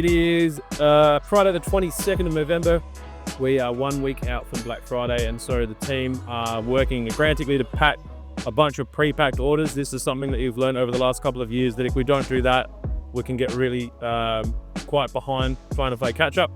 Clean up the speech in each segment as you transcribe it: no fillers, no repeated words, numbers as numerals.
It is Friday the 22nd of November. We are 1 week out from Black Friday, and so the team are working frantically to pack a bunch of pre-packed orders. This is something that you've learned over the last couple of years, that if we don't do that, we can get really quite behind trying to play catch up.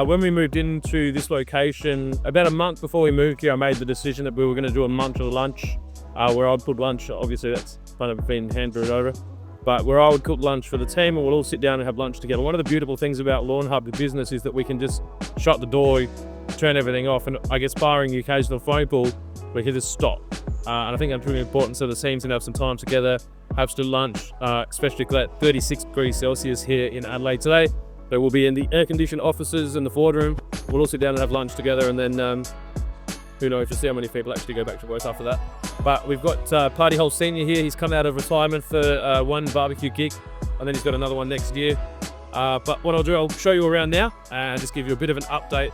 When we moved into this location, about a month before we moved here, I made the decision that we were going to do a munch or lunch, where I'd put lunch. Obviously that's kind of been handed over, but where I would cook lunch for the team and we'll all sit down and have lunch together. One of the beautiful things about Lawnhub, the business, is that we can just shut the door, turn everything off, and I guess barring the occasional phone call, we can just stop. And I think that's really important, so the teams can have some time together, have some lunch, especially at 36 degrees Celsius here in Adelaide today. So we'll be in the air-conditioned offices and the boardroom. We'll all sit down and have lunch together, and then who knows, just see how many people actually go back to work after that. But we've got Party Hole Senior here. He's come out of retirement for one barbecue gig, and then he's got another one next year. But what I'll do, I'll show you around now and just give you a bit of an update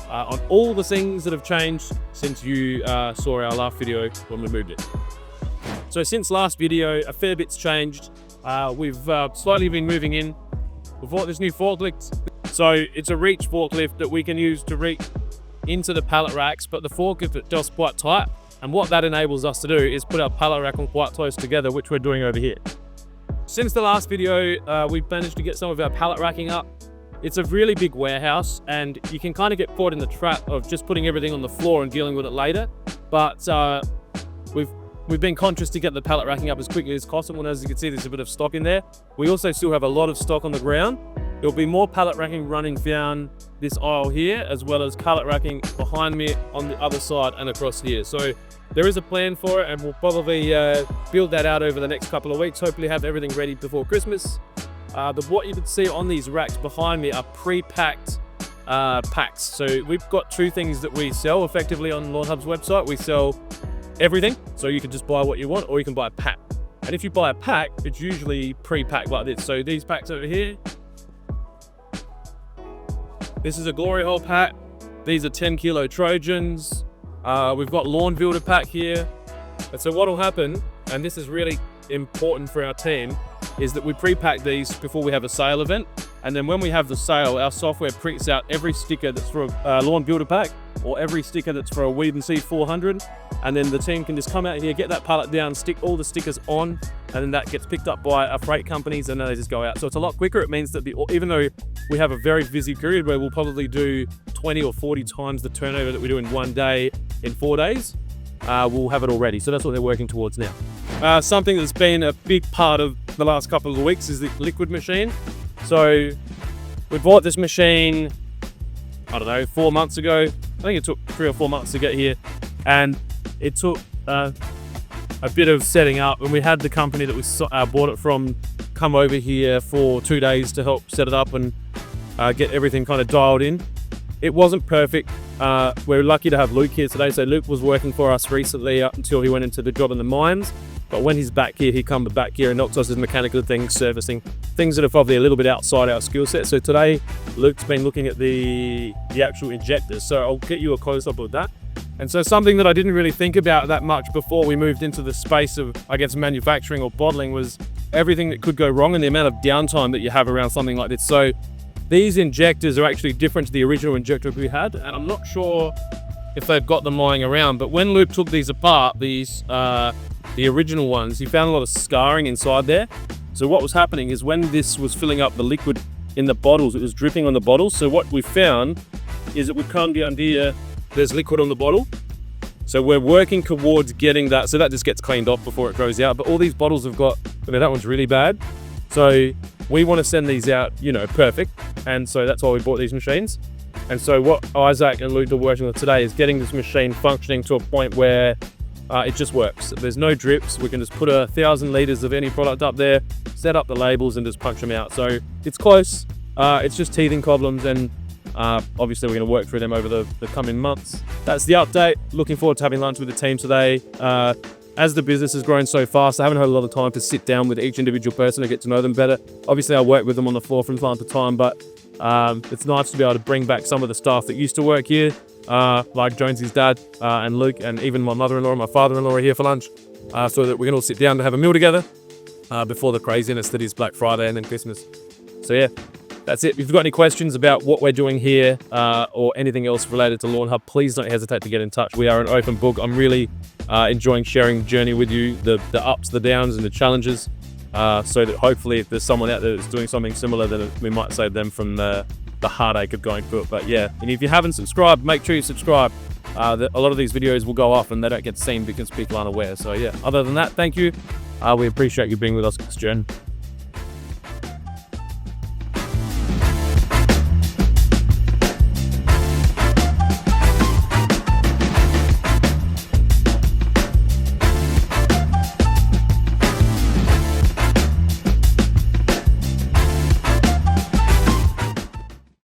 on all the things that have changed since you saw our last video when we moved it. So since last video, a fair bit's changed. We've slightly been moving in. We've bought this new forklift. So it's a reach forklift that we can use to reach into the pallet racks, but the forklift is just quite tight. And what that enables us to do is put our pallet rack on quite close together, which we're doing over here. Since the last video, we've managed to get some of our pallet racking up. It's a really big warehouse, and you can kind of get caught in the trap of just putting everything on the floor and dealing with it later. But we've been conscious to get the pallet racking up as quickly as possible, and as you can see, there's a bit of stock in there. We also still have a lot of stock on the ground. There'll be more pallet racking running down this aisle here, as well as pallet racking behind me on the other side and across here. So there is a plan for it, and we'll probably build that out over the next couple of weeks, hopefully have everything ready before Christmas. What you can see on these racks behind me are pre-packed packs. So we've got two things that we sell effectively on Lawnhub's website. We sell everything, so you can just buy what you want, or you can buy a pack. And if you buy a pack, it's usually pre-packed like this. So these packs over here, this is a glory hole pack. These are 10 kilo Trojans. We've got lawn builder pack here. And so what will happen, and this is really important for our team, is that we pre-pack these before we have a sale event. And then when we have the sale, our software prints out every sticker that's for a lawn builder pack, or every sticker that's for a Weed and Seed 400. And then the team can just come out here, get that pallet down, stick all the stickers on, and then that gets picked up by our freight companies, and then they just go out. So it's a lot quicker. It means that even though we have a very busy period where we'll probably do 20 or 40 times the turnover that we do in one day in 4 days, we'll have it all ready. So that's what they're working towards now. Something that's been a big part of the last couple of weeks is the liquid machine. So we bought this machine, I don't know, 4 months ago. I think it took 3 or 4 months to get here, and it took a bit of setting up, and we had the company that we bought it from come over here for 2 days to help set it up and get everything kind of dialed in. It wasn't perfect. We're lucky to have Luke here today. So Luke was working for us recently up until he went into the job in the mines. But when he's back here, he comes back here and helps us with mechanical things, servicing, things that are probably a little bit outside our skill set. So today, Luke's been looking at the actual injectors. So I'll get you a close-up of that. And so something that I didn't really think about that much before we moved into the space of, I guess, manufacturing or bottling was everything that could go wrong and the amount of downtime that you have around something like this. So these injectors are actually different to the original injector we had, and I'm not sure if they've got them lying around, but when Luke took these apart, the original ones, he found a lot of scarring inside there. So what was happening is when this was filling up the liquid in the bottles, it was dripping on the bottles. So what we found is that we come down here, there's liquid on the bottle. So we're working towards getting that, so that just gets cleaned off before it goes out. But all these bottles have got, that one's really bad. So we want to send these out, perfect. And so that's why we bought these machines. And so what Isaac and Luke are working on today is getting this machine functioning to a point where it just works. There's no drips. We can just put 1,000 liters of any product up there, set up the labels, and just punch them out. So it's close. It's just teething problems, and obviously we're going to work through them over the coming months. That's the update. Looking forward to having lunch with the team today. As the business has grown so fast, I haven't had a lot of time to sit down with each individual person to get to know them better. Obviously, I work with them on the floor from time to time, but it's nice to be able to bring back some of the staff that used to work here, like Jonesy's dad and Luke, and even my mother-in-law and my father-in-law are here for lunch, so that we can all sit down to have a meal together before the craziness that is Black Friday and then Christmas. So yeah, that's it. If you've got any questions about what we're doing here or anything else related to Lawnhub, please don't hesitate to get in touch. We are an open book. I'm really enjoying sharing the journey with you, the ups, the downs, and the challenges, so that hopefully if there's someone out there that's doing something similar, then we might save them from the heartache of going through it. But yeah, and if you haven't subscribed, make sure you subscribe. A lot of these videos will go off and they don't get seen because people aren't aware. So yeah, other than that, thank you. We appreciate you being with us on this journey.